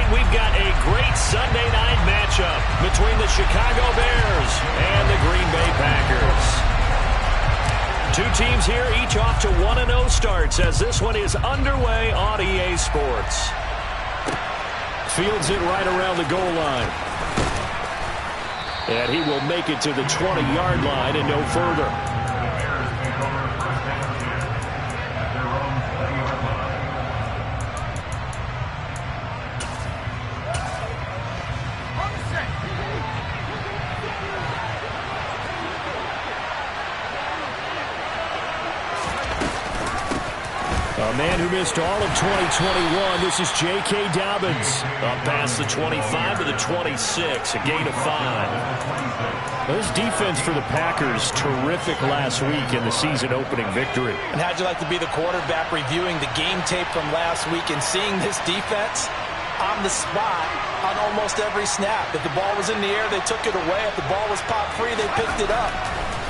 tonight we've got a great Sunday night matchup between the Chicago Bears and the Green Bay Packers. Two teams here, each off to 1-0 starts as this one is underway on EA Sports. Fields it right around the goal line. And he will make it to the 20-yard line and no further. A man who missed all of 2021, this is J.K. Dobbins. Up past the 25 to the 26, a gain of 5. This defense for the Packers, terrific last week in the season-opening victory. And how'd you like to be the quarterback reviewing the game tape from last week and seeing this defense on the spot on almost every snap? If the ball was in the air, they took it away. If the ball was popped free, they picked it up.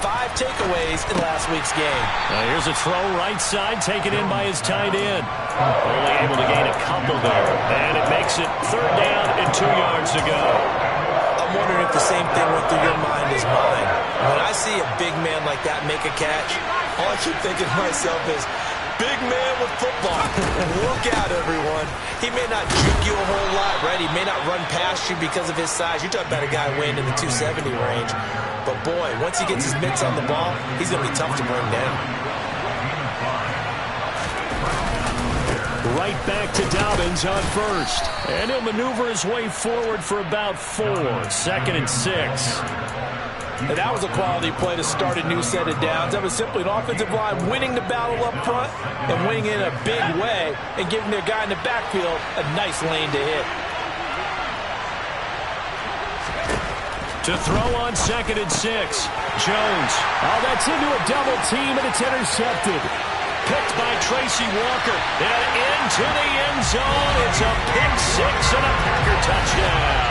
5 takeaways in last week's game. Now here's a throw right side, taken in by his tight end. Only able to gain a couple there. And it makes it 3rd down and 2 yards to go. I'm wondering if the same thing went through your mind as mine. When I see a big man like that make a catch, all I keep thinking to myself is, big man with football. Look out, everyone. He may not juke you a whole lot, right? He may not run past you because of his size. You're talking about a guy weighing in the 270 range. But, boy, once he gets his mitts on the ball, he's going to be tough to bring down. Right back to Dobbins on first. And he'll maneuver his way forward for about 4. 2nd and 6. And that was a quality play to start a new set of downs. That was simply an offensive line winning the battle up front and winning in a big way and giving their guy in the backfield a nice lane to hit. To throw on 2nd and 6. Jones. Oh, that's into a double team, and it's intercepted. Picked by Tracy Walker. And into the end zone. It's a pick 6 and a Packer touchdown.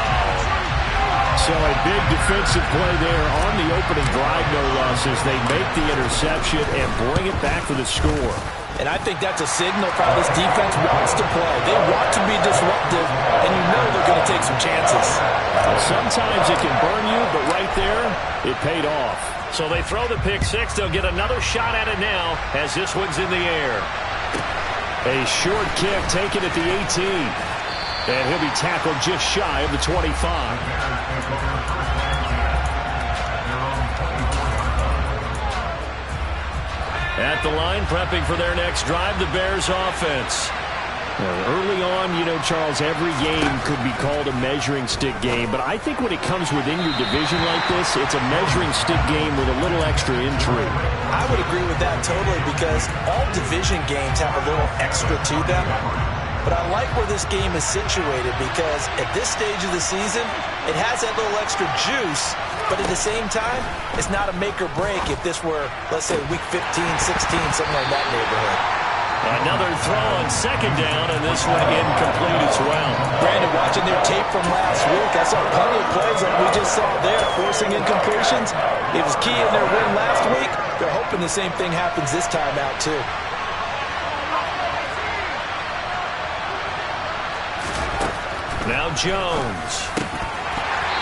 So a big defensive play there on the opening drive, no loss, as they make the interception and bring it back for the score. And I think that's a signal for how this defense wants to play. They want to be disruptive, and you know they're going to take some chances. Sometimes it can burn you, but right there, it paid off. So they throw the pick 6. They'll get another shot at it now as this one's in the air. A short kick taken at the 18. And he'll be tackled just shy of the 25. At the line, prepping for their next drive, the Bears offense. Early on, you know, Charles, every game could be called a measuring stick game, but I think when it comes within your division like this, it's a measuring stick game with a little extra intrigue. I would agree with that totally, because all division games have a little extra to them. But I like where this game is situated, because at this stage of the season, it has that little extra juice, but at the same time, it's not a make or break if this were, let's say, week 15, 16, somewhere in that neighborhood. Another throw on 2nd down, and this one incomplete as well. Brandon, watching their tape from last week, I saw plenty of plays like we just saw there, forcing incompletions. It was key in their win last week. They're hoping the same thing happens this time out, too. Now Jones.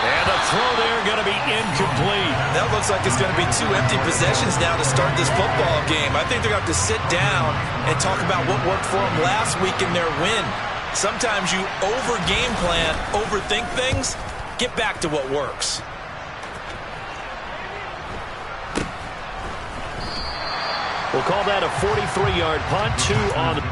And a throw there going to be incomplete. That looks like it's going to be 2 empty possessions now to start this football game. I think they're going to have to sit down and talk about what worked for them last week in their win. Sometimes you over-game plan, overthink things. Get back to what works. We'll call that a 43-yard punt, 2 on the...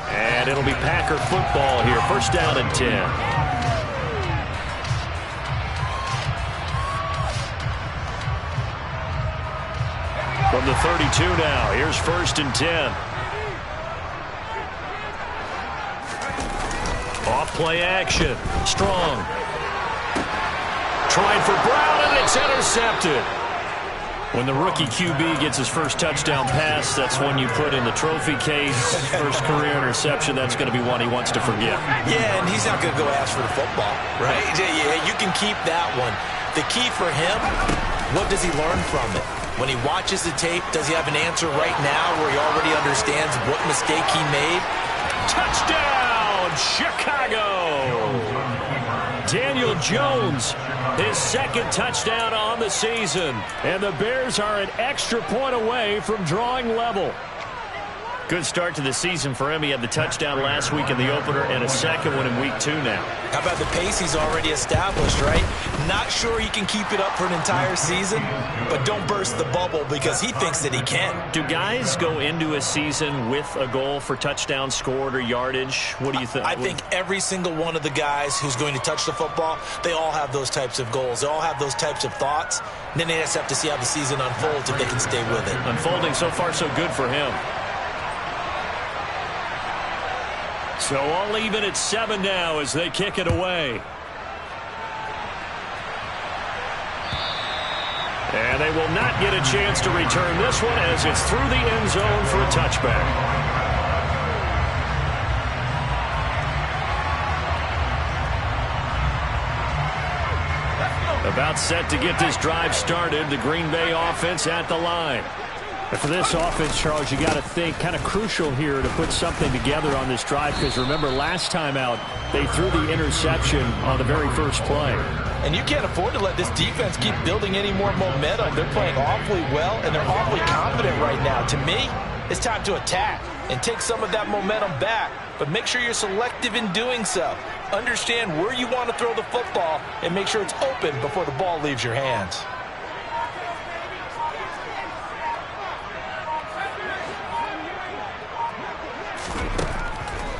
And it'll be Packer football here. 1st down and 10. From the 32 now. Here's 1st and 10. Off play action. Strong. Trying for Brown, and it's intercepted. When the rookie QB gets his first touchdown pass, that's one you put in the trophy case. First career interception, that's going to be one he wants to forget. Yeah, and he's not going to go ask for the football, right? Yeah, you can keep that one. The key for him, what does he learn from it? When he watches the tape, does he have an answer right now where he already understands what mistake he made? Touchdown, Chicago! Daniel Jones, his second touchdown on the season. And the Bears are an extra point away from drawing level. Good start to the season for him. He had the touchdown last week in the opener and a second one in week 2 now. How about the pace he's already established, right? Not sure he can keep it up for an entire season, but don't burst the bubble because he thinks that he can. Do guys go into a season with a goal for touchdown scored or yardage? What do you think? I think every single one of the guys who's going to touch the football, they all have those types of goals. They all have those types of thoughts. And then they just have to see how the season unfolds if they can stay with it. Unfolding so far so good for him. So all even at 7 now as they kick it away. And they will not get a chance to return this one as it's through the end zone for a touchback. About set to get this drive started. The Green Bay offense at the line. And for this offense, Charles, you got to think kind of crucial here to put something together on this drive because remember last time out they threw the interception on the very first play. And you can't afford to let this defense keep building any more momentum. They're playing awfully well and they're awfully confident right now. To me, it's time to attack and take some of that momentum back, but make sure you're selective in doing so. Understand where you want to throw the football and make sure it's open before the ball leaves your hands.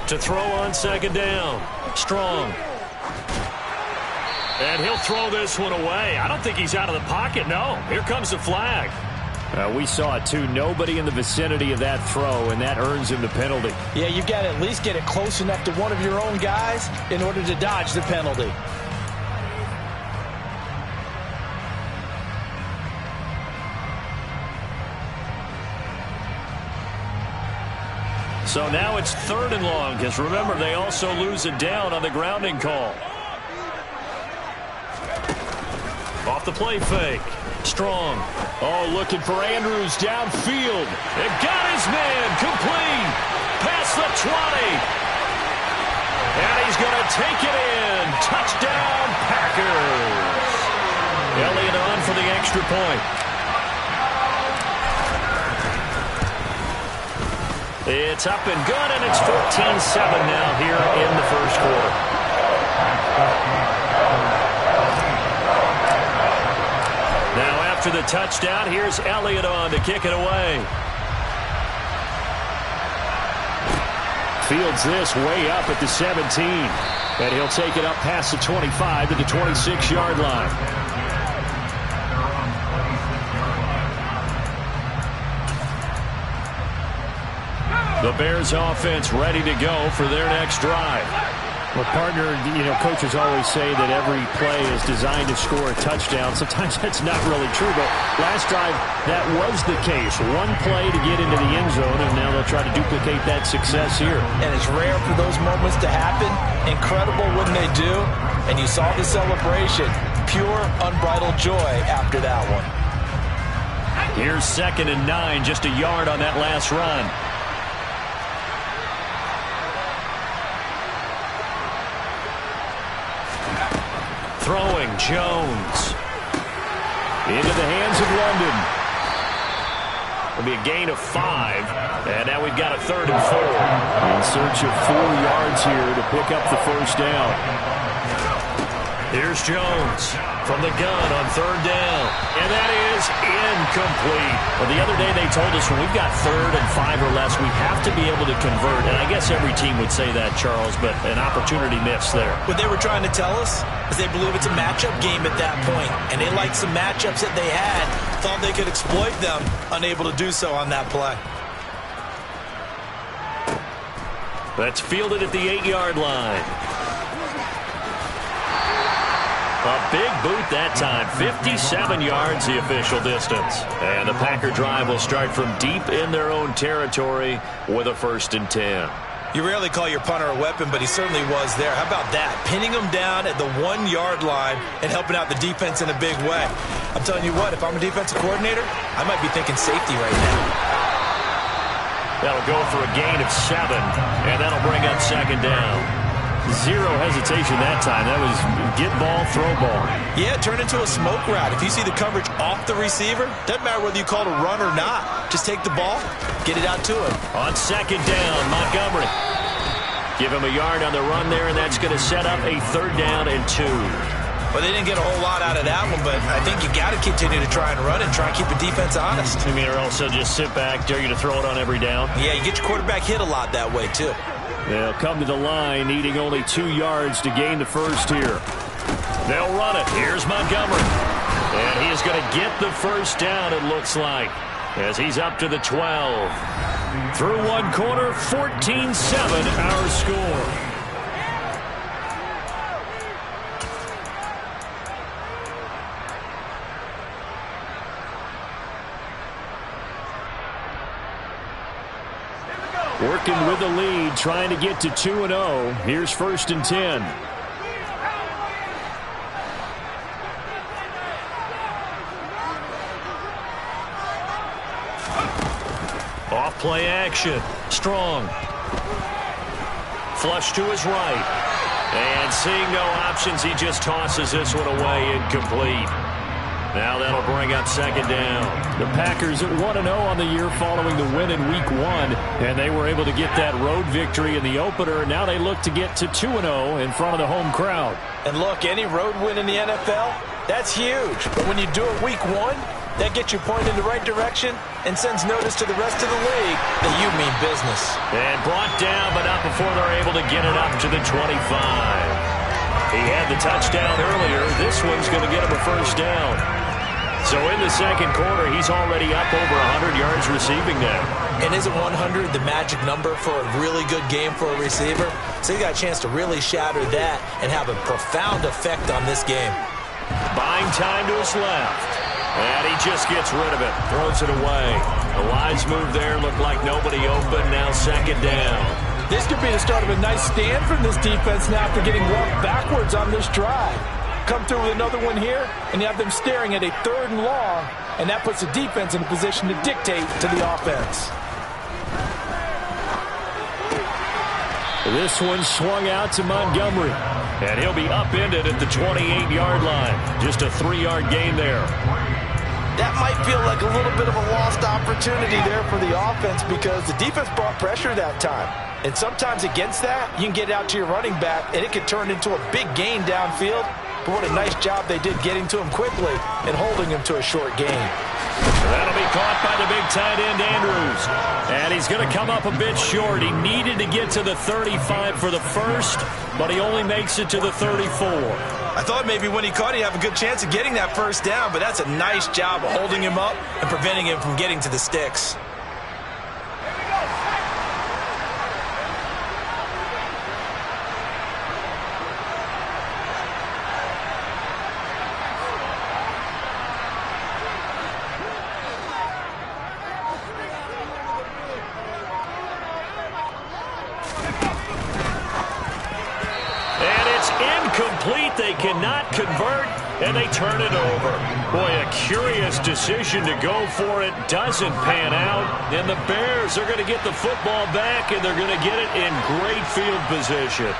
To throw on second down. Strong. And he'll throw this one away. I don't think he's out of the pocket, no. Here comes the flag. We saw it too. Nobody in the vicinity of that throw, and that earns him the penalty. Yeah, you've got to at least get it close enough to one of your own guys in order to dodge the penalty. So now it's 3rd and long, because remember, they also lose it down on the grounding call. Off the play fake. Strong. Oh, looking for Andrews downfield. It got his man. Complete. Past the 20. And he's going to take it in. Touchdown, Packers. Elliott on for the extra point. It's up and good, and it's 14-7 now here in the first quarter. Now after the touchdown, here's Elliott on to kick it away. Fields this way up at the 17. And he'll take it up past the 25 to the 26-yard line. The Bears offense ready to go for their next drive. Well, partner, coaches always say that every play is designed to score a touchdown. Sometimes that's not really true, but last drive, that was the case. One play to get into the end zone, and now they'll try to duplicate that success here. And it's rare for those moments to happen. Incredible when they do. And you saw the celebration. Pure, unbridled joy after that one. Here's 2nd and 9, just a yard on that last run. Throwing, Jones. Into the hands of London. It'll be a gain of 5. And now we've got a 3rd and 4. In search of 4 yards here to pick up the first down. Here's Jones from the gun on 3rd down. And that is incomplete. Well, the other day they told us when we've got 3rd and 5 or less, we have to be able to convert. And I guess every team would say that, Charles, but an opportunity missed there. What they were trying to tell us is they believe it's a matchup game at that point. And they liked some matchups that they had, thought they could exploit them, unable to do so on that play. That's fielded at the 8-yard line. A big boot that time. 57 yards the official distance. And the Packer drive will start from deep in their own territory with a 1st and 10. You rarely call your punter a weapon, but he certainly was there. How about that? Pinning him down at the 1-yard line and helping out the defense in a big way. I'm telling you what, if I'm a defensive coordinator, I might be thinking safety right now. That'll go for a gain of 7, and that'll bring up second down. Zero hesitation that time. That was get ball, throw ball. Yeah, turn into a smoke route. If you see the coverage off the receiver, doesn't matter whether you call it a run or not. Just take the ball, get it out to him. On second down, Montgomery. Give him a yard on the run there, and that's going to set up a 3rd down and 2. Well, they didn't get a whole lot out of that one, but I think you got to continue to try and run and try and keep the defense honest. You mean, or also just sit back, dare you to throw it on every down? Yeah, you get your quarterback hit a lot that way, too. They'll come to the line, needing only 2 yards to gain the first here. They'll run it. Here's Montgomery. And he is going to get the first down, it looks like, as he's up to the 12. Through one quarter, 14-7 our score. Working with the lead, trying to get to 2-0. Here's 1st and 10. Off play action. Strong. Flush to his right. And seeing no options, he just tosses this one away, incomplete. Now that'll bring up second down. The Packers at 1-0 on the year following the win in Week 1, and they were able to get that road victory in the opener. Now they look to get to 2-0 in front of the home crowd. And look, any road win in the NFL, that's huge. But when you do it Week 1, that gets you pointed in the right direction and sends notice to the rest of the league that you mean business. And brought down, but not before they're able to get it up to the 25. He had the touchdown earlier. This one's going to get him a first down. So in the second quarter, he's already up over 100 yards receiving now. And isn't 100 the magic number for a really good game for a receiver? So he got a chance to really shatter that and have a profound effect on this game. Buying time to his left. And he just gets rid of it. Throws it away. The wise move there. Looked like nobody open. Now second down. This could be the start of a nice stand from this defense now after getting walked backwards on this drive. Come through with another one here, and you have them staring at a 3rd and long, and that puts the defense in a position to dictate to the offense. This one swung out to Montgomery, and he'll be upended at the 28-yard line. Just a 3-yard gain there. That might feel like a little bit of a lost opportunity there for the offense because the defense brought pressure that time. And sometimes against that, you can get out to your running back, and it could turn into a big gain downfield. But what a nice job they did getting to him quickly and holding him to a short gain. That'll be caught by the big tight end, Andrews. And he's going to come up a bit short. He needed to get to the 35 for the first, but he only makes it to the 34. I thought maybe when he caught it, he'd have a good chance of getting that first down, but that's a nice job of holding him up and preventing him from getting to the sticks. They cannot convert, and they turn it over. Boy, a curious decision to go for it. Doesn't pan out, and the Bears are going to get the football back, and they're going to get it in great field position.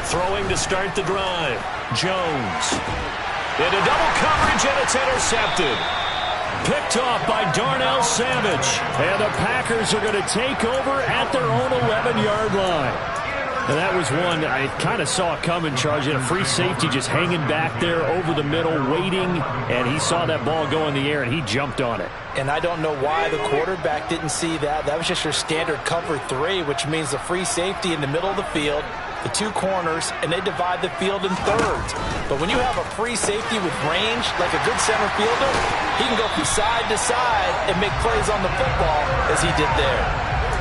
Throwing to start the drive. Jones. Into double coverage, and it's intercepted. Picked off by Darnell Savage. And the Packers are going to take over at their own 11-yard line. And that was one I kind of saw coming, Charge. He had a free safety just hanging back there over the middle, waiting. And he saw that ball go in the air, and he jumped on it. And I don't know why the quarterback didn't see that. That was just your standard cover 3, which means the free safety in the middle of the field, the 2 corners, and they divide the field in thirds. But when you have a free safety with range, like a good center fielder, he can go from side to side and make plays on the football as he did there.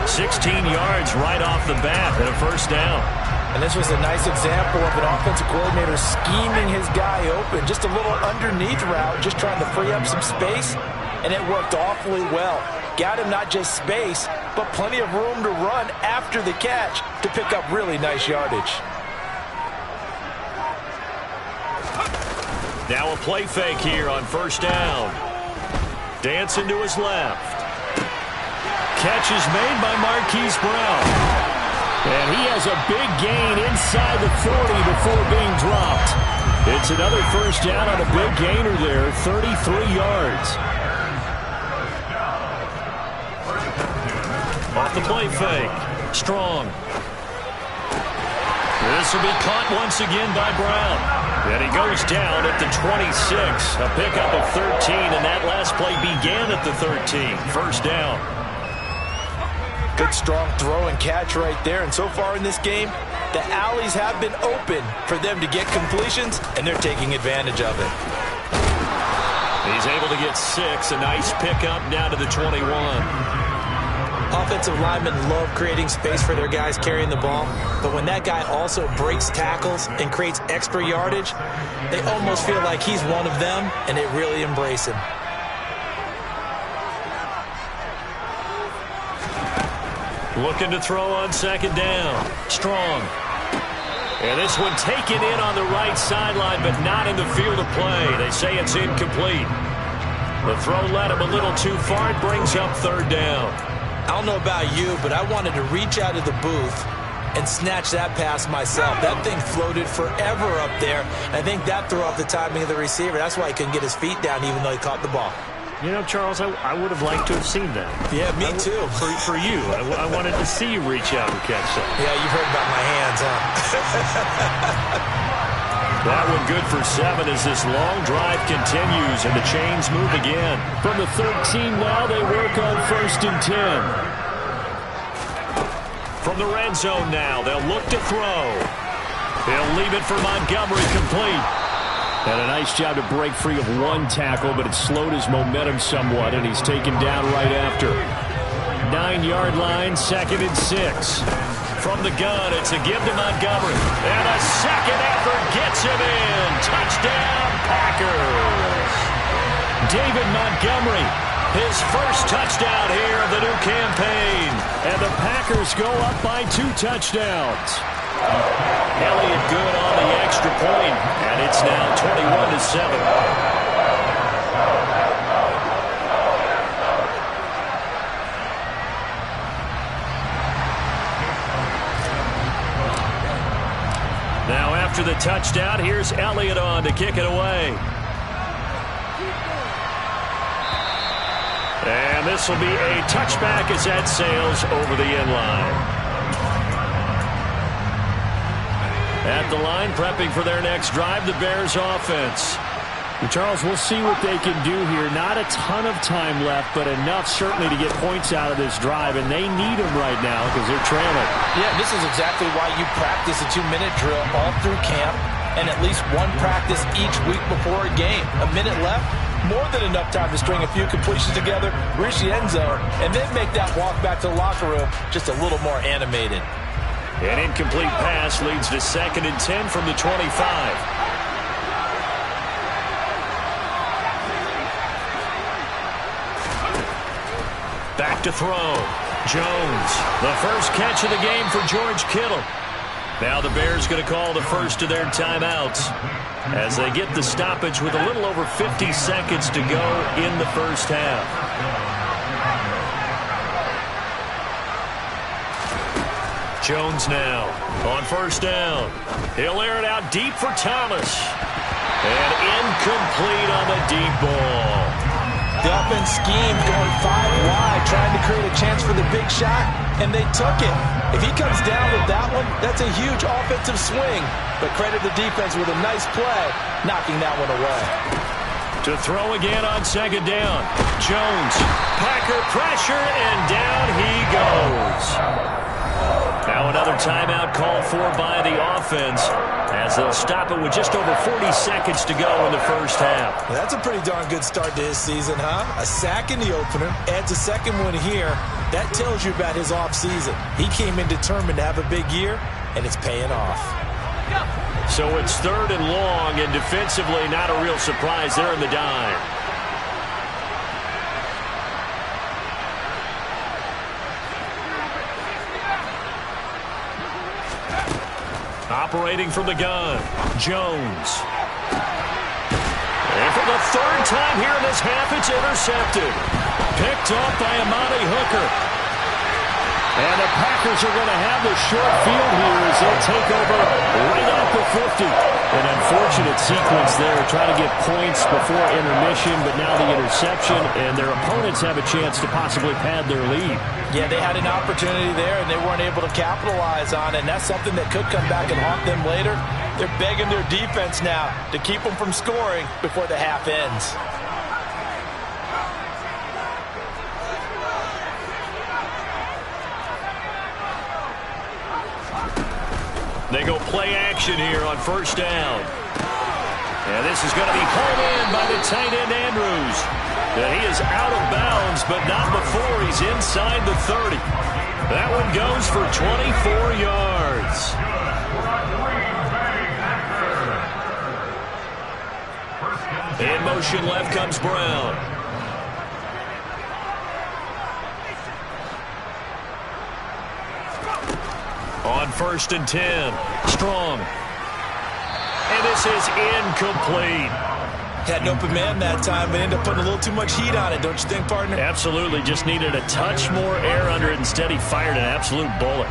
16 yards right off the bat and a first down. And this was a nice example of an offensive coordinator scheming his guy open. Just a little underneath route, just trying to free up some space, and it worked awfully well. Got him not just space, but plenty of room to run after the catch to pick up really nice yardage. Now a play fake here on first down. Dancing to his left. Catch is made by Marquise Brown. And he has a big gain inside the 40 before being dropped. It's another first down on a big gainer there, 33 yards. Off the play fake. Strong. This will be caught once again by Brown. And he goes down at the 26. A pickup of 13, and that last play began at the 13. First down. Good, strong throw and catch right there. And so far in this game, the alleys have been open for them to get completions, and they're taking advantage of it. He's able to get 6. A nice pickup down to the 21. Offensive linemen love creating space for their guys carrying the ball, but when that guy also breaks tackles and creates extra yardage, they almost feel like he's one of them, and they really embrace him. Looking to throw on second down. Strong. And this one taken in on the right sideline, but not in the field of play. They say it's incomplete. The throw led him a little too far. It brings up third down. I don't know about you, but I wanted to reach out of the booth and snatch that pass myself. That thing floated forever up there. I think that threw off the timing of the receiver. That's why he couldn't get his feet down even though he caught the ball. You know, Charles, I would have liked to have seen that. Yeah, me too. For you. I wanted to see you reach out and catch that. Yeah, you've heard about my hands, huh? That one good for 7 as this long drive continues and the chains move again. From the 13 now, they work on first and 10. From the red zone now, they'll look to throw. He'll leave it for Montgomery, complete. And a nice job to break free of one tackle, but it slowed his momentum somewhat, and he's taken down right after. 9-yard line, second and 6. From the gun, it's a give to Montgomery. And a second effort gets him in. Touchdown, Packers. David Montgomery, his first touchdown here of the new campaign. And the Packers go up by 2 touchdowns. Elliott good on the extra point, and it's now 21-7. Now after the touchdown, here's Elliott on to kick it away. And this will be a touchback as that sails over the end line. At the line, prepping for their next drive, the Bears offense. And Charles, we'll see what they can do here. Not a ton of time left, but enough certainly to get points out of this drive, and they need them right now because they're trailing. Yeah, this is exactly why you practice a 2-minute drill all through camp and at least one practice each week before a game. A minute left, more than enough time to string a few completions together, reach the end zone, and then make that walk back to the locker room just a little more animated. An incomplete pass leads to second and 10 from the 25. Back to throw. Jones, the first catch of the game for George Kittle. Now the Bears going to call the first of their timeouts as they get the stoppage with a little over 50 seconds to go in the first half. Jones now on first down. He'll air it out deep for Thomas. And incomplete on the deep ball. The offense schemed going 5 wide, trying to create a chance for the big shot, and they took it. If he comes down with that one, that's a huge offensive swing. But credit the defense with a nice play, knocking that one away. To throw again on second down. Jones, Packer pressure, and down he goes. Now another timeout called for by the offense as they'll stop it with just over 40 seconds to go in the first half. Well, that's a pretty darn good start to his season, huh? A sack in the opener, adds a second one here. That tells you about his offseason. He came in determined to have a big year, and it's paying off. So it's 3rd and long, and defensively not a real surprise there in the dime. Operating from the gun, Jones. And for the 3rd time here in this half, it's intercepted. Picked off by Amani Hooker. And the Packers are going to have the short field here as they'll take over right at the 50. An unfortunate sequence there, trying to get points before intermission, but now the interception, and their opponents have a chance to possibly pad their lead. Yeah, they had an opportunity there, and they weren't able to capitalize on it, and that's something that could come back and haunt them later. They're begging their defense now to keep them from scoring before the half ends. They go play action here on 1st down. And this is going to be hauled in by the tight end Andrews. And he is out of bounds, but not before he's inside the 30. That one goes for 24 yards. In motion left comes Brown. On 1st and 10, Strong. And this is incomplete. Had an open man that time, but ended up putting a little too much heat on it, don't you think, partner? Absolutely, just needed a touch more air under it. Instead, he fired an absolute bullet.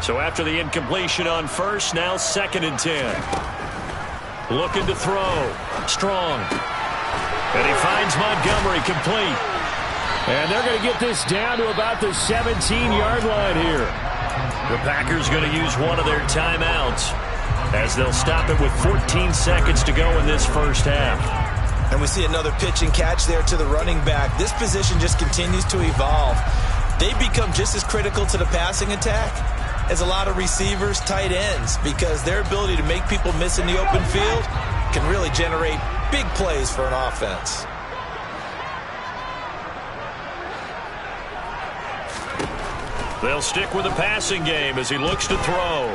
So after the incompletion on 1st, now 2nd and 10. Looking to throw. Strong. And he finds Montgomery complete. And they're going to get this down to about the 17-yard line here. The Packers going to use one of their timeouts as they'll stop it with 14 seconds to go in this 1st half. And we see another pitch and catch there to the running back. This position just continues to evolve. They become just as critical to the passing attack as a lot of receivers, tight ends, because their ability to make people miss in the open field can really generate big plays for an offense. They'll stick with the passing game as he looks to throw.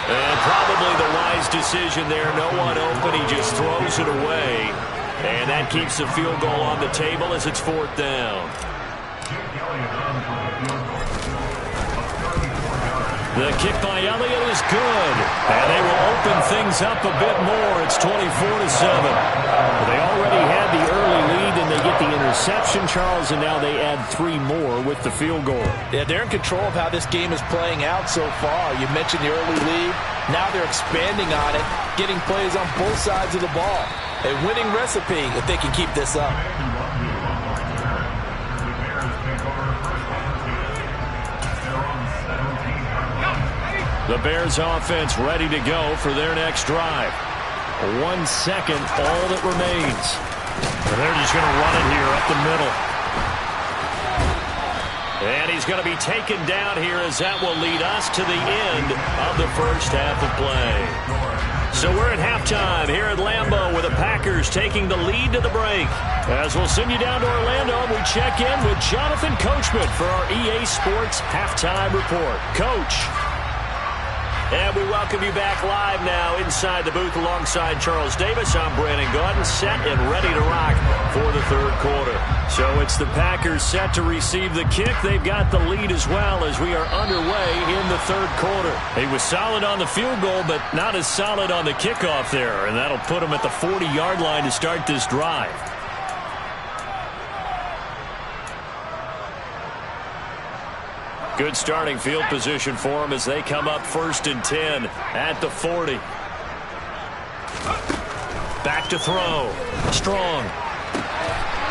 And probably the wise decision there. No one open. He just throws it away. And that keeps the field goal on the table as it's 4th down. The kick by Elliott is good. And they will open things up a bit more. It's 24-7. They already had the early lead, and they get the interception, Charles, and now they add 3 more with the field goal. Yeah, they're in control of how this game is playing out so far. You mentioned the early lead. Now they're expanding on it, getting plays on both sides of the ball. A winning recipe if they can keep this up. The Bears offense ready to go for their next drive. 1 second, all that remains. And they're just going to run it here up the middle. And he's going to be taken down here as that will lead us to the end of the 1st half of play. So we're at halftime here at Lambeau with the Packers taking the lead to the break. As we'll send you down to Orlando, we check in with Jonathan Coachman for our EA Sports Halftime Report. Coach. And we welcome you back live now inside the booth alongside Charles Davis. I'm Brandon Gaudin, set and ready to rock for the 3rd quarter. So it's the Packers set to receive the kick. They've got the lead as well as we are underway in the 3rd quarter. He was solid on the field goal, but not as solid on the kickoff there. And that'll put him at the 40-yard line to start this drive. Good starting field position for them as they come up 1st and 10 at the 40. Back to throw. Strong.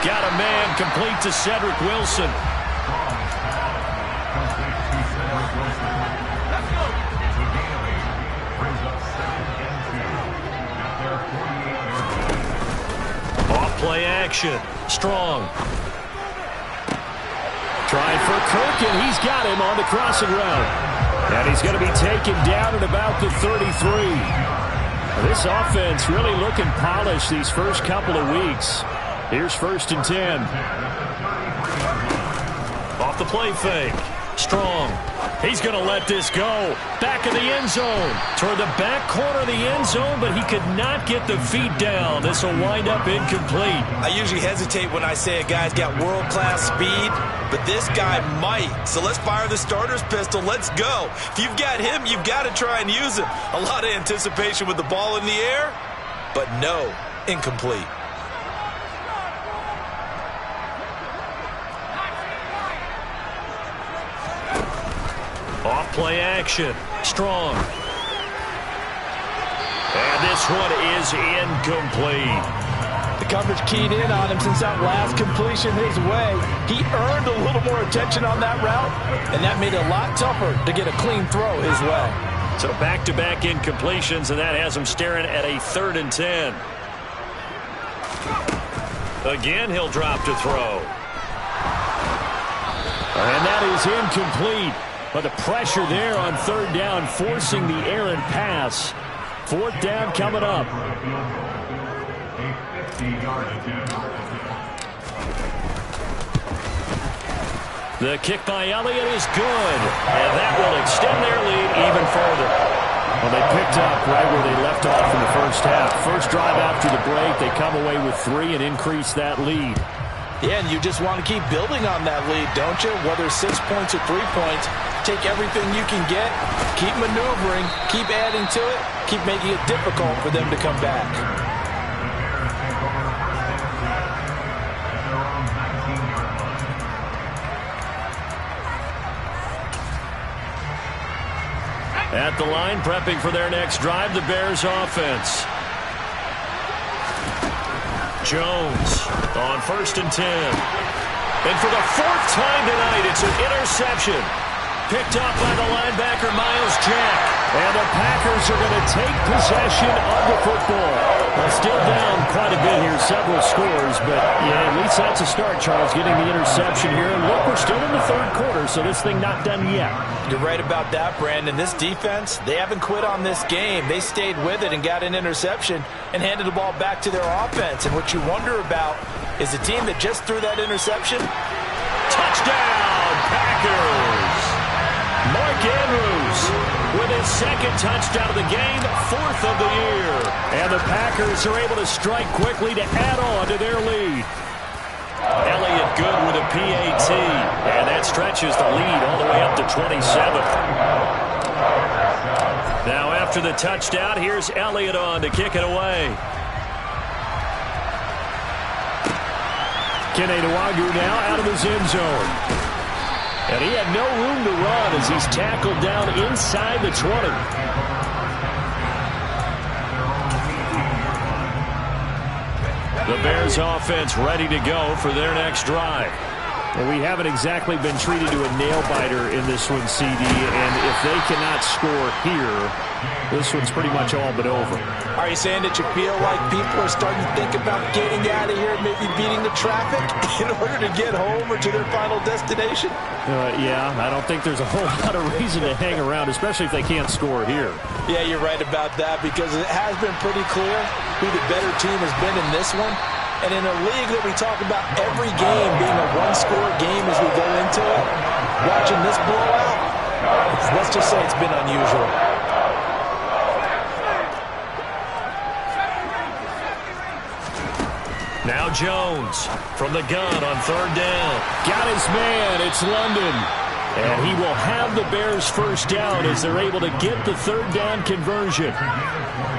Got a man complete to Cedric Wilson. Off play action. Strong. Trying for Kirk, and he's got him on the crossing route. And he's going to be taken down at about the 33. This offense really looking polished these first couple of weeks. Here's 1st and 10. the play fake. Strong. He's going to let this go. Back in the end zone. Toward the back corner of the end zone, but he could not get the feet down. This will wind up incomplete. I usually hesitate when I say a guy's got world-class speed, but this guy might. So let's fire the starter's pistol. Let's go. If you've got him, you've got to try and use him. A lot of anticipation with the ball in the air, but no, incomplete. Off play action. Strong. And this one is incomplete. The coverage keyed in on him since that last completion his way. He earned a little more attention on that route, and that made it a lot tougher to get a clean throw his way. So back-to-back incompletions, and that has him staring at a 3rd and 10. Again, he'll drop to throw. And that is incomplete. But the pressure there on 3rd down, forcing the errant pass. 4th down coming up. The kick by Elliott is good. And that will extend their lead even further. Well, they picked up right where they left off in the first half. First drive after the break, they come away with 3 and increase that lead. Yeah, and you just want to keep building on that lead, don't you? Whether 6 points or 3 points, take everything you can get, keep maneuvering, keep adding to it, keep making it difficult for them to come back. At the line, prepping for their next drive, the Bears offense. Jones on 1st and 10. And for the 4th time tonight, it's an interception. Picked up by the linebacker, Miles Jack. And the Packers are going to take possession of the football. Well, still down quite a bit here, several scores, but yeah, at least that's a start, Charles, getting the interception here. And look, we're still in the 3rd quarter, so this thing not done yet. You're right about that, Brandon. This defense, they haven't quit on this game. They stayed with it and got an interception and handed the ball back to their offense. And what you wonder about is the team that just threw that interception. Touchdown, Packers! Mark Andrews with his 2nd touchdown of the game, 4th of the year. And the Packers are able to strike quickly to add on to their lead. Elliott good with a PAT, and that stretches the lead all the way up to 27. Now after the touchdown, here's Elliott on to kick it away. Kene Nwangwu now out of his end zone. And he had no room to run as he's tackled down inside the 20. The Bears offense ready to go for their next drive. Well, we haven't exactly been treated to a nail-biter in this one, CD, and if they cannot score here, this one's pretty much all but over. Are you saying that you feel like people are starting to think about getting out of here, maybe beating the traffic in order to get home or to their final destination? Yeah, I don't think there's a whole lot of reason to hang around, especially if they can't score here. Yeah, you're right about that, because it has been pretty clear who the better team has been in this one. And in a league that we talk about every game being a one-score game as we go into it, watching this blowout, let's just say it's been unusual. Now Jones from the gun on 3rd down. Got his man. It's London. And he will have the Bears' first down as they're able to get the 3rd down conversion.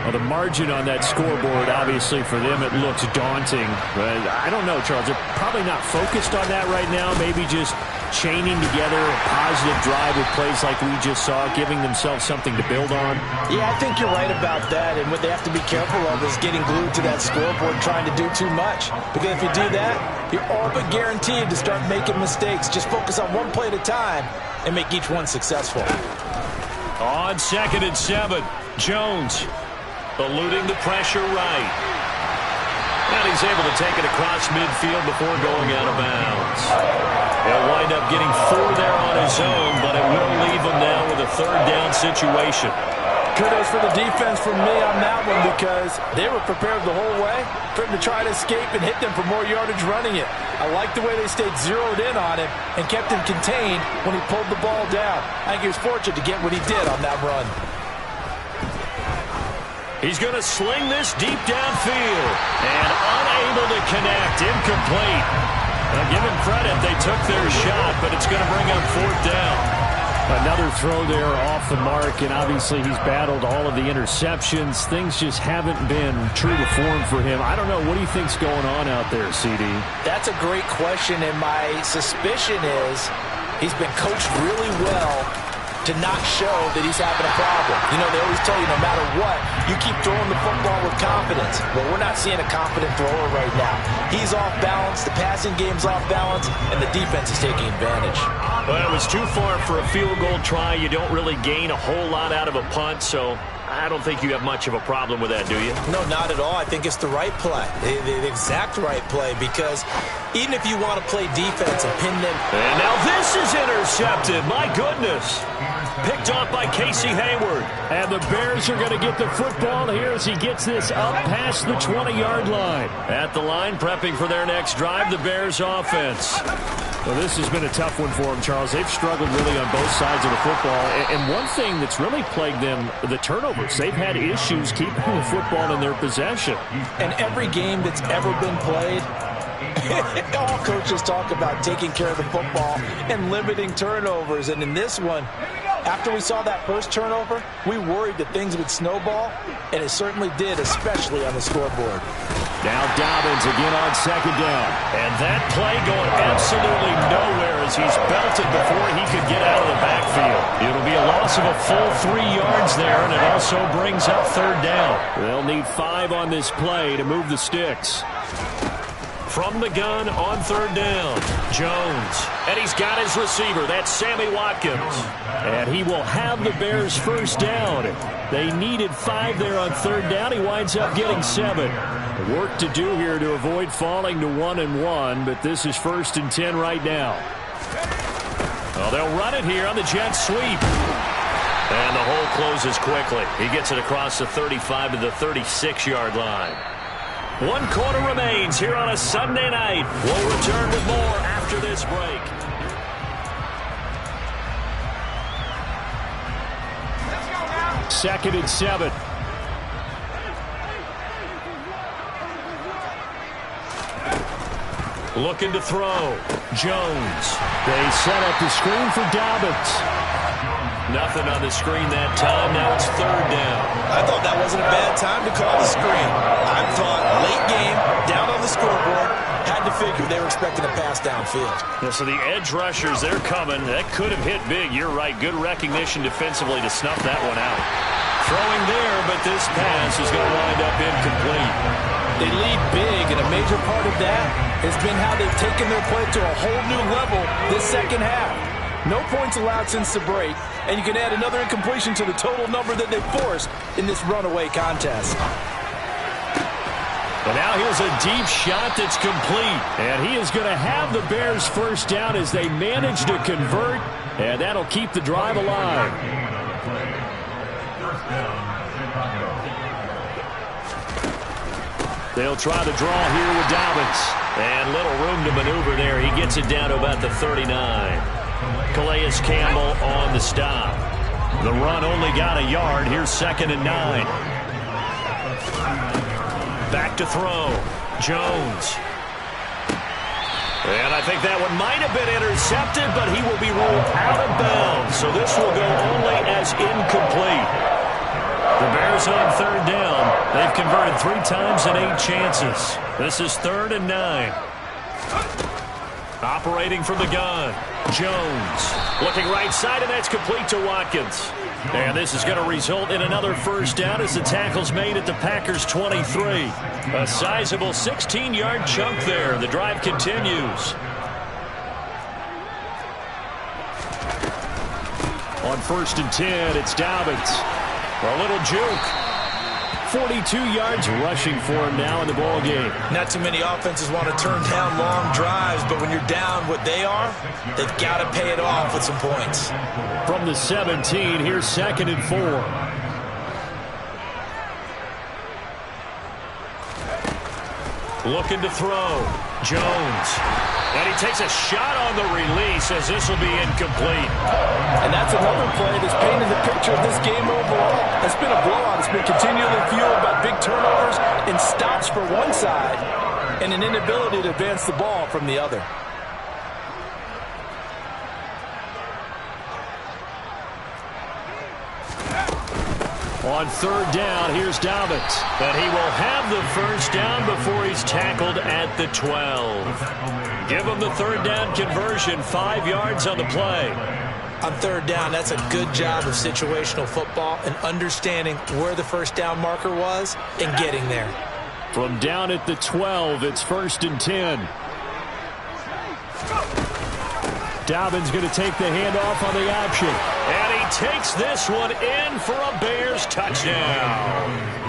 Well, the margin on that scoreboard, obviously, for them, it looks daunting. But I don't know, Charles. They're probably not focused on that right now. Maybe just chaining together a positive drive with plays like we just saw, giving themselves something to build on. Yeah, I think you're right about that. And what they have to be careful of is getting glued to that scoreboard, trying to do too much. Because if you do that, you're all but guaranteed to start making mistakes. Just focus on one play at a time and make each one successful. On 2nd and 7, Jones eluding the pressure right. And he's able to take it across midfield before going out of bounds. He'll wind up getting 4 there on his own, but it will leave him now with a 3rd down situation. Kudos for the defense from me on that one because they were prepared the whole way for him to try to escape and hit them for more yardage running it. I like the way they stayed zeroed in on him and kept him contained when he pulled the ball down. I think he was fortunate to get what he did on that run. He's going to sling this deep downfield and unable to connect. Incomplete. Now, give him credit. They took their shot, but it's going to bring up 4th down. Another throw there off the mark, and obviously he's battled all of the interceptions. Things just haven't been true to form for him. I don't know. What do you think's going on out there, CD? That's a great question, and my suspicion is he's been coached really well to not show that he's having a problem. You know, they always tell you no matter what, you keep throwing the football with confidence. Well, we're not seeing a confident thrower right now. He's off balance, the passing game's off balance, and the defense is taking advantage. Well, it was too far for a field goal try. You don't really gain a whole lot out of a punt, so I don't think you have much of a problem with that, do you? No, not at all. I think it's the right play, the exact right play, because even if you want to play defense and pin them. And now this is intercepted. My goodness. Picked off by Casey Hayward. And the Bears are going to get the football here as he gets this up past the 20-yard line. At the line, prepping for their next drive, the Bears offense. Well, this has been a tough one for them, Charles. They've struggled really on both sides of the football. And one thing that's really plagued them, the turnovers. They've had issues keeping the football in their possession. And every game that's ever been played, all coaches talk about taking care of the football and limiting turnovers. And in this one, after we saw that first turnover, we worried that things would snowball, and it certainly did, especially on the scoreboard. Now Dobbins again on 2nd down. And that play going absolutely nowhere as he's belted before he could get out of the backfield. It'll be a loss of a full 3 yards there, and it also brings up 3rd down. They'll need 5 on this play to move the sticks. From the gun on 3rd down, Jones. And he's got his receiver. That's Sammy Watkins. And he will have the Bears 1st down. They needed 5 there on 3rd down. He winds up getting 7. Work to do here to avoid falling to 1-1, but this is 1st and 10 right now. Well, they'll run it here on the jet sweep. And the hole closes quickly. He gets it across the 35 to the 36-yard line. 1 quarter remains here on a Sunday night. We'll return with more after this break. Second and 7. Looking to throw. Jones. They set up the screen for Dobbins. Nothing on the screen that time. Now it's 3rd down. I thought that wasn't a bad time to call the screen. I thought late game, down on the scoreboard, had to figure they were expecting a pass downfield. Yeah, so the edge rushers, they're coming. That could have hit big. You're right. Good recognition defensively to snuff that one out. Throwing there, but this pass is going to wind up incomplete. They lead big, and a major part of that has been how they've taken their play to a whole new level this second half. No points allowed since the break, and you can add another incompletion to the total number that they forced in this runaway contest. And now here's a deep shot that's complete. And he is going to have the Bears 1st down as they manage to convert, and that'll keep the drive alive. They'll try to draw here with Dobbins. And little room to maneuver there. He gets it down to about the 39. Calais Campbell on the stop. The run only got a yard. Here's 2nd and 9. Back to throw. Jones. And I think that one might have been intercepted, but he will be ruled out of bounds. So this will go only as incomplete. The Bears on 3rd down. They've converted 3 times in 8 chances. This is 3rd and 9. Operating from the gun. Jones looking right side, and that's complete to Watkins. And this is going to result in another 1st down as the tackle's made at the Packers' 23. A sizable 16-yard chunk there. The drive continues. On 1st and 10, it's Dobbins. A little juke. 42 yards rushing for him now in the ball game. Not too many offenses want to turn down long drives, but when you're down what they are, they've got to pay it off with some points. From the 17, here's 2nd and 4. Looking to throw. Jones. And he takes a shot on the release as this will be incomplete. And that's another play that's painted the picture of this game overall. It's been a blowout. It's been continually fueled by big turnovers and stops for one side and an inability to advance the ball from the other. On third down, here's Dobbins. And he will have the first down before he's tackled at the 12. Give him the third down conversion, 5 yards on the play. On third down, that's a good job of situational football and understanding where the first down marker was and getting there. From down at the 12, it's 1st and 10. Dobbins going to take the handoff on the option. And he takes this one in for a Bears touchdown.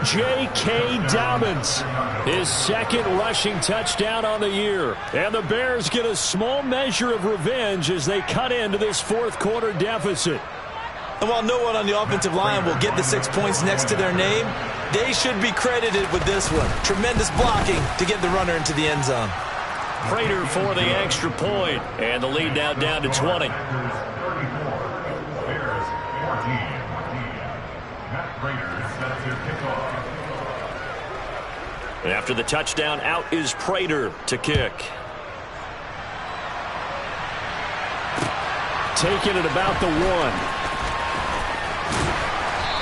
J.K. Dobbins, his second rushing touchdown on the year. And the Bears get a small measure of revenge as they cut into this fourth quarter deficit. And while no one on the offensive line will get the 6 points next to their name, they should be credited with this one. Tremendous blocking to get the runner into the end zone. Prater for the extra point, and the lead now down to 20. And after the touchdown, out is Prater to kick. Taking it about the 1.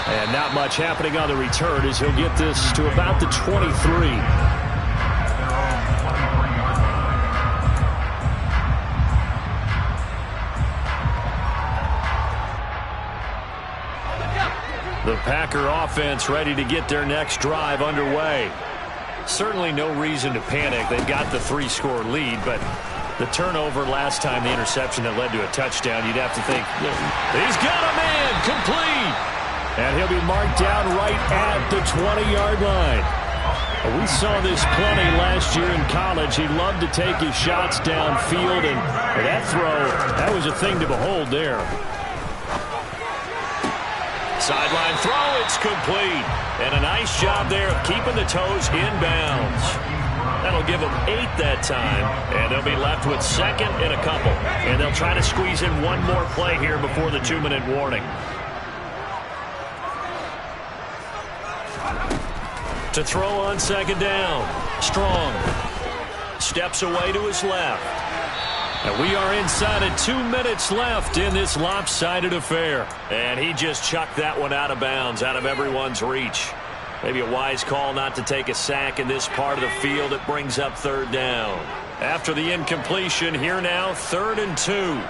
And not much happening on the return as he'll get this to about the 23. The Packer offense ready to get their next drive underway. Certainly no reason to panic. They've got the 3-score lead, but the turnover last time, the interception that led to a touchdown, you'd have to think, he's got a man, complete. And he'll be marked down right at the 20-yard line. We saw this plenty last year in college. He loved to take his shots downfield, and that throw, that was a thing to behold there. Sideline throw, it's complete. And a nice job there of keeping the toes inbounds. That'll give them 8 that time. And they'll be left with second and a couple. And they'll try to squeeze in one more play here before the 2-minute warning. To throw on second down. Strong. Steps away to his left. And we are inside of 2 minutes left in this lopsided affair. And he just chucked that one out of bounds, out of everyone's reach. Maybe a wise call not to take a sack in this part of the field. It brings up third down. After the incompletion, here now, 3rd and 2.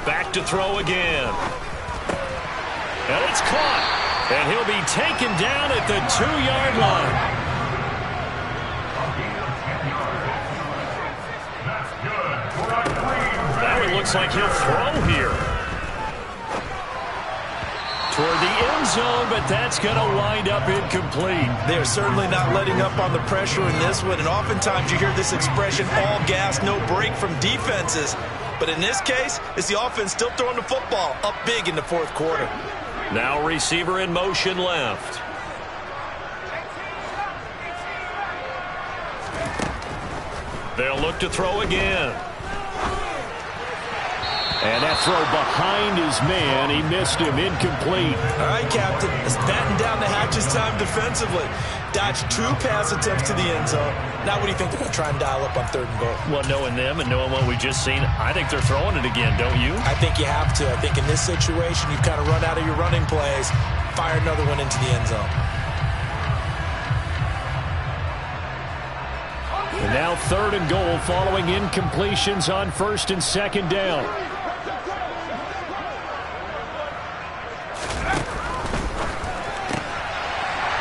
Back to throw again. And it's caught. And he'll be taken down at the 2-yard line. Now it looks like he'll throw here. Toward the end zone, but that's going to wind up incomplete. They're certainly not letting up on the pressure in this one, and oftentimes you hear this expression, all gas, no break from defenses. But in this case, it's the offense still throwing the football up big in the fourth quarter. Now receiver in motion left. They'll look to throw again. And that throw behind his man. He missed him. Incomplete. All right, Captain. It's batten down the hatches time defensively. Dodged 2 pass attempts to the end zone. Now what do you think they're going to try and dial up on 3rd and goal? Well, knowing them and knowing what we just seen, I think they're throwing it again, don't you? I think you have to. I think in this situation, you've kind of run out of your running plays. Fire another one into the end zone. And now 3rd and goal following incompletions on 1st and 2nd down.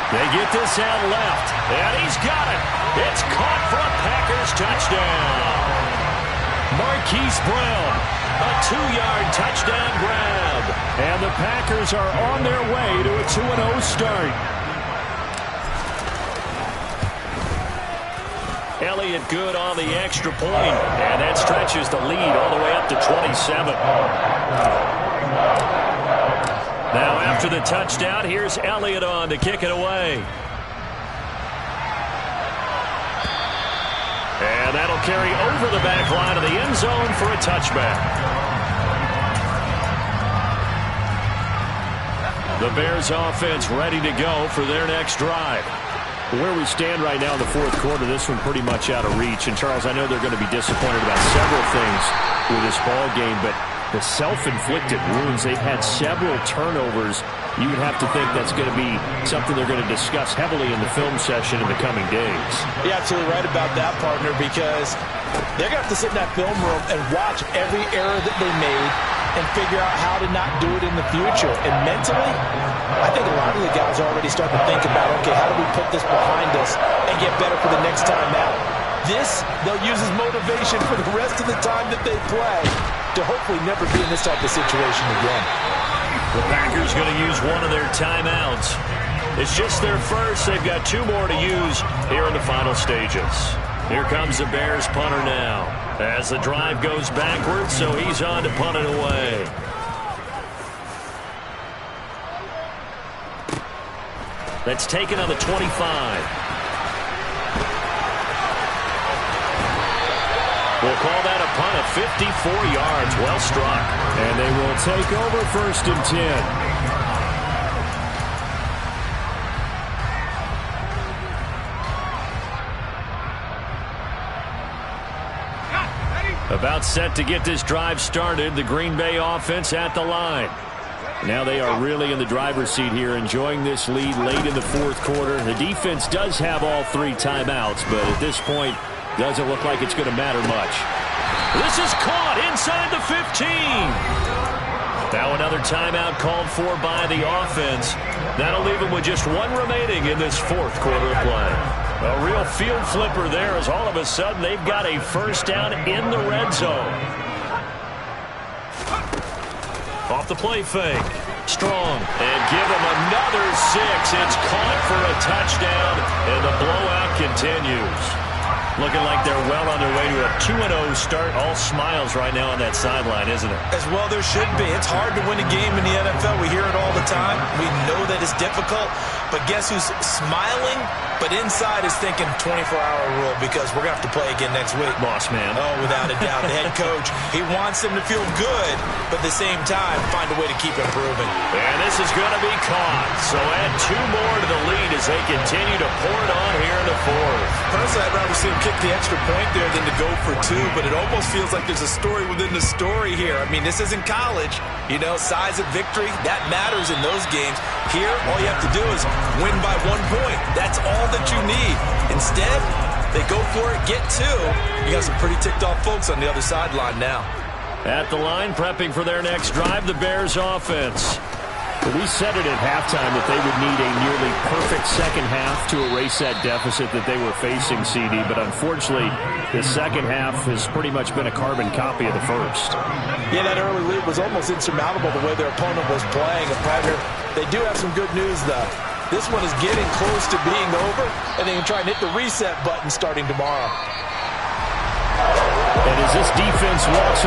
They get this out left, and he's got it. It's caught for a Packers touchdown. Marquise Brown, a 2-yard touchdown grab. And the Packers are on their way to a 2-0 start. Elliott good on the extra point, and that stretches the lead all the way up to 27. Now after the touchdown, here's Elliott on to kick it away. And that'll carry over the back line of the end zone for a touchback. The Bears offense ready to go for their next drive. Where we stand right now in the fourth quarter, this one pretty much out of reach. And, Charles, I know they're going to be disappointed about several things with this ball game, but the self-inflicted wounds, they've had several turnovers. You would have to think that's going to be something they're going to discuss heavily in the film session in the coming days. You're absolutely right about that, partner, because they're going to have to sit in that film room and watch every error that they made and figure out how to not do it in the future. And mentally, I think a lot of the guys are already starting to think about, okay, how do we put this behind us and get better for the next time out? This, they'll use as motivation for the rest of the time that they play to hopefully never be in this type of situation again. The Packers going to use one of their timeouts. It's just their first. They've got 2 more to use here in the final stages. Here comes the Bears punter now as the drive goes backwards, so he's on to punt it away. That's taken on the 25. We'll call that a punt of 54 yards. Well struck. And they will take over 1st and 10. About set to get this drive started. The Green Bay offense at the line. Now they are really in the driver's seat here, enjoying this lead late in the fourth quarter. The defense does have all 3 timeouts, but at this point, doesn't look like it's going to matter much. This is caught inside the 15. Now another timeout called for by the offense. That'll leave them with just 1 remaining in this fourth quarter of play. A real field flipper there as all of a sudden they've got a first down in the red zone. Off the play fake. Strong. And give them another 6. It's caught for a touchdown, and the blowout continues. Looking like they're well on their way to a 2-0 start. All smiles right now on that sideline, isn't it? As well there should be. It's hard to win a game in the NFL. We hear it all the time. We know that it's difficult. But guess who's smiling? But inside is thinking 24-hour rule because we're going to have to play again next week. Boss man. Oh, without a doubt. The head coach, he wants them to feel good, but at the same time, find a way to keep improving. And this is going to be caught. So add 2 more to the lead as they continue to pour it on here in the fourth. Personally, I'd rather see him kick the extra point there than to go for 2, but it almost feels like there's a story within the story here. I mean, this isn't college. You know, size of victory, that matters in those games. Here, all you have to do is win by 1 point. That's all that you need. Instead, they go for it, get 2. You got some pretty ticked off folks on the other sideline now. At the line, prepping for their next drive, the Bears offense. We said it at halftime that they would need a nearly perfect second half to erase that deficit that they were facing, CD. But unfortunately, the second half has pretty much been a carbon copy of the first. Yeah, that early lead was almost insurmountable the way their opponent was playing. And partner, they do have some good news, though. This one is getting close to being over, and they can try and hit the reset button starting tomorrow. And as this defense walks